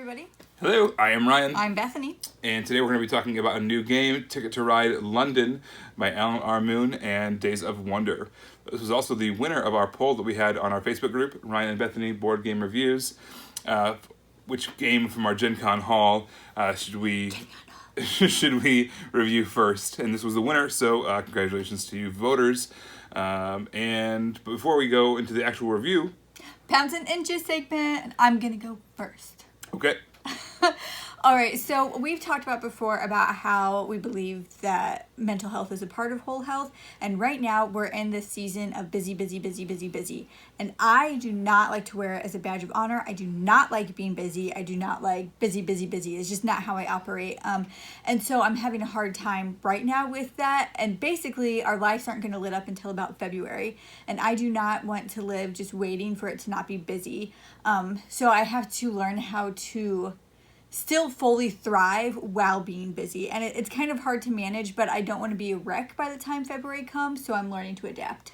everybody. Hello, I am Ryan. I'm Bethany. And today we're going to be talking about a new game, Ticket to Ride London by Alan R. Moon and Days of Wonder. This was also the winner of our poll that we had on our Facebook group, Ryan and Bethany Board Game Reviews. Which game from our Gen Con haul should we review first? And this was the winner, so congratulations to you voters. But before we go into the actual review... Pounds and inches segment, I'm going to go first. Okay. All right, so we've talked about before about how we believe that mental health is a part of whole health, and right now we're in this season of busy. And I do not like to wear it as a badge of honor. I do not like being busy. I do not like busy. It's just not how I operate. And so I'm having a hard time right now with that. And basically, our lives aren't going to lit up until about February, and I do not want to live just waiting for it to not be busy. So I have to learn how to still fully thrive while being busy. And it's kind of hard to manage, but I don't want to be a wreck by the time February comes, so I'm learning to adapt.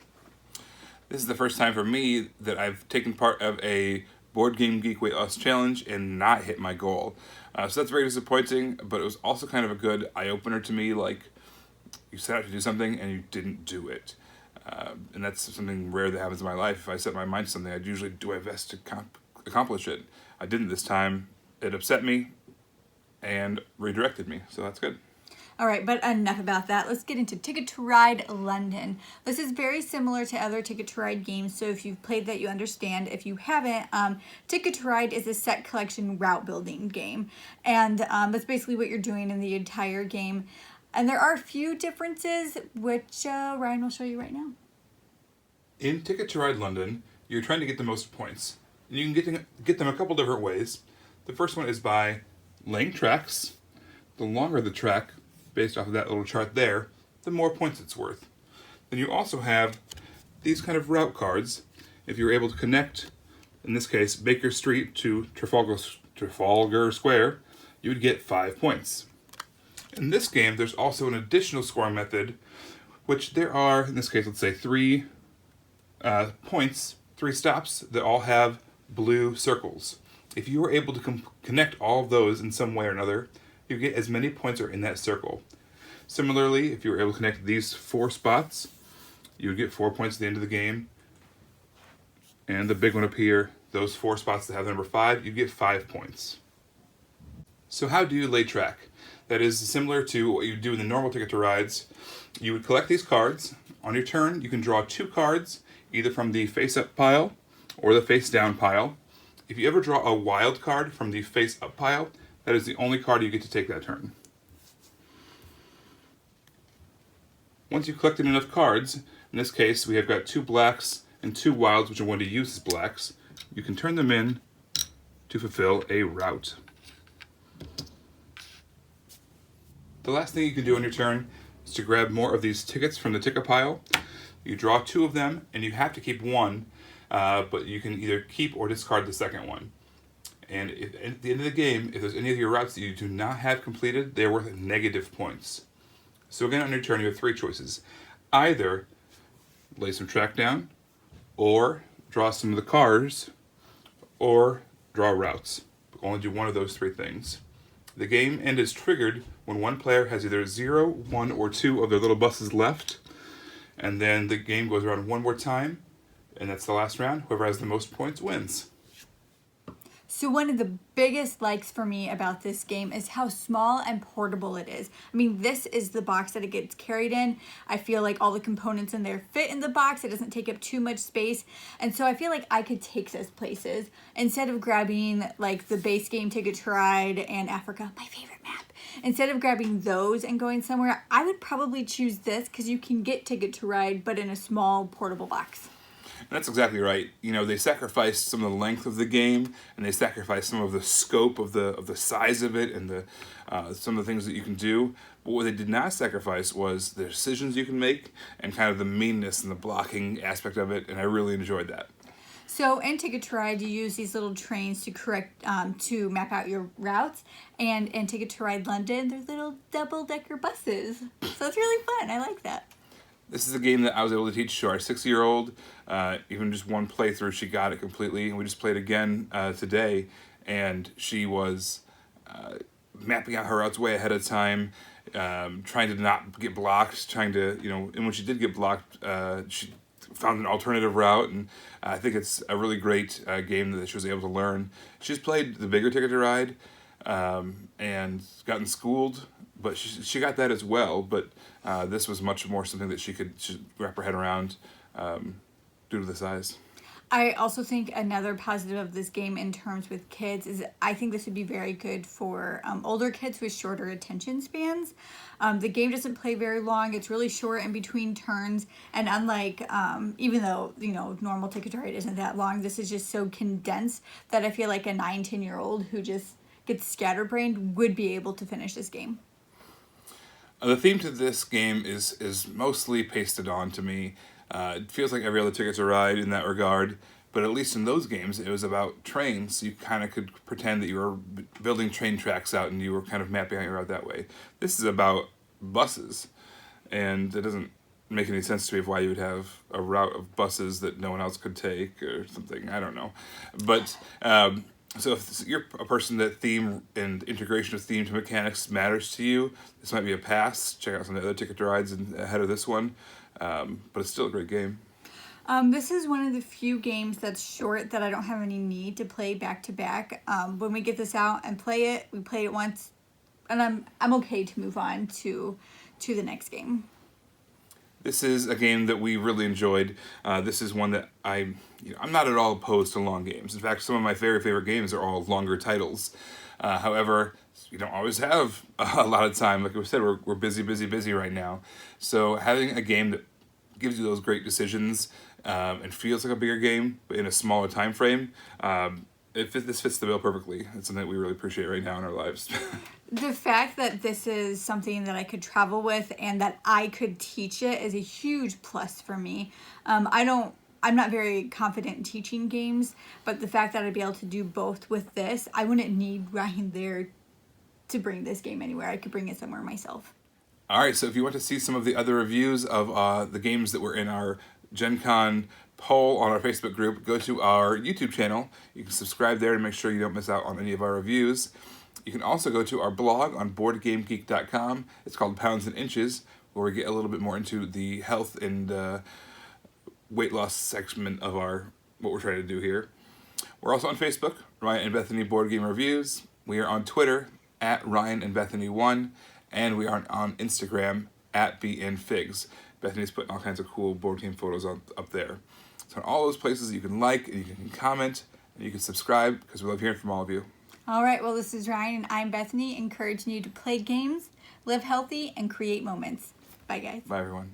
This is the first time for me that I've taken part of a Board Game Geek Weight Loss Challenge and not hit my goal. So that's very disappointing, but it was also kind of a good eye-opener to me, like you set out to do something and you didn't do it. And that's something rare that happens in my life. If I set my mind to something, I'd usually do my best to accomplish it. I didn't this time. It upset me and redirected me, so that's good. All right, but enough about that. Let's get into Ticket to Ride London. This is very similar to other Ticket to Ride games, so if you've played that, you understand. If you haven't, Ticket to Ride is a set collection route building game, and that's basically what you're doing in the entire game. And there are a few differences, which Ryan will show you right now. In Ticket to Ride London, you're trying to get the most points, and you can get them a couple different ways. The first one is by laying tracks. The longer the track, based off of that little chart there, the more points it's worth. Then you also have these kind of route cards. If you're able to connect, in this case, Baker Street to Trafalgar Square, you would get 5 points. In this game, there's also an additional scoring method, which there are, in this case, let's say 3 points, 3 stops that all have blue circles. If you were able to connect all of those in some way or another, you get as many points are in that circle. Similarly, if you were able to connect these 4 spots, you would get 4 points at the end of the game. And the big one up here, those 4 spots that have the number 5, you get 5 points. So how do you lay track? That is similar to what you do in the normal Ticket to Rides. You would collect these cards. On your turn, you can draw 2 cards, either from the face-up pile or the face-down pile. If you ever draw a wild card from the face-up pile, that is the only card you get to take that turn. Once you've collected enough cards, in this case we have got 2 blacks and 2 wilds, which I'm going to use as blacks, you can turn them in to fulfill a route. The last thing you can do on your turn is to grab more of these tickets from the ticket pile. You draw 2 of them, and you have to keep 1. But you can either keep or discard the second one. And at the end of the game, if there's any of your routes that you do not have completed, they're worth negative points. So again, on your turn, you have 3 choices. Either lay some track down, or draw some of the cars, or draw routes. But only do one of those 3 things. The game end is triggered when one player has either 0, 1, or 2 of their little buses left. And then the game goes around one more time. And that's the last round. Whoever has the most points wins. So one of the biggest likes for me about this game is how small and portable it is. I mean, this is the box that it gets carried in. I feel like all the components in there fit in the box. It doesn't take up too much space. And so I feel like I could take this places. Instead of grabbing like the base game Ticket to Ride and Africa, my favorite map. Instead of grabbing those and going somewhere, I would probably choose this because you can get Ticket to Ride, but in a small portable box. That's exactly right. You know, they sacrificed some of the length of the game, and they sacrificed some of the scope of the size of it, and the some of the things that you can do. But what they did not sacrifice was the decisions you can make, and kind of the meanness and the blocking aspect of it. And I really enjoyed that. So in Ticket to Ride, you use these little trains to map out your routes, and in Ticket to Ride London, they're little double-decker buses. So it's really fun. I like that. This is a game that I was able to teach to our 6-year-old. Even just one playthrough, she got it completely. And we just played again today. and she was mapping out her routes way ahead of time, trying to not get blocked, trying to, and when she did get blocked, she found an alternative route, and I think it's a really great game that she was able to learn. She's played the bigger Ticket to Ride, and gotten schooled, but she got that as well, but this was much more something that she could wrap her head around due to the size. I also think another positive of this game in terms with kids is I think this would be very good for older kids with shorter attention spans. The game doesn't play very long. It's really short in between turns. And unlike, even though, normal Ticket to Ride isn't that long, this is just so condensed that I feel like a 9-10-year-old who just gets scatterbrained would be able to finish this game. The theme to this game is mostly pasted on to me. It feels like every other Ticket to Ride in that regard, but at least in those games, it was about trains. You kind of could pretend that you were building train tracks out and you were kind of mapping out your route that way. This is about buses, and it doesn't make any sense to me of why you would have a route of buses that no one else could take or something. I don't know. But so if you're a person that theme and integration of theme to mechanics matters to you, this might be a pass. Check out some of the other Ticket to Rides ahead of this one. But it's still a great game. This is one of the few games that's short that I don't have any need to play back to back. When we get this out and play it, we play it once, and I'm okay to move on to the next game. This is a game that we really enjoyed. This is one that I'm not at all opposed to long games. In fact, some of my very favorite games are all longer titles. However, we don't always have a lot of time. Like we said, we're busy right now. So having a game that gives you those great decisions and feels like a bigger game, but in a smaller time frame, this fits the bill perfectly. It's something that we really appreciate right now in our lives. The fact that this is something that I could travel with and that I could teach it is a huge plus for me. I'm not very confident in teaching games, but the fact that I'd be able to do both with this, I wouldn't need Ryan there to bring this game anywhere. I could bring it somewhere myself. All right, so if you want to see some of the other reviews of the games that were in our Gen Con poll on our Facebook group, go to our YouTube channel. You can subscribe there to make sure you don't miss out on any of our reviews. You can also go to our blog on BoardGameGeek.com. It's called Pounds and Inches, where we get a little bit more into the health and weight loss segment of what we're trying to do here. We're also on Facebook, Ryan and Bethany Board Game Reviews. We are on Twitter, at Ryan and Bethany1, and we are on Instagram, at BNFigs. Bethany's putting all kinds of cool board game photos up there. So in all those places, you can like, and you can comment, and you can subscribe, because we love hearing from all of you. All right, well, this is Ryan, and I'm Bethany, encouraging you to play games, live healthy, and create moments. Bye, guys. Bye, everyone.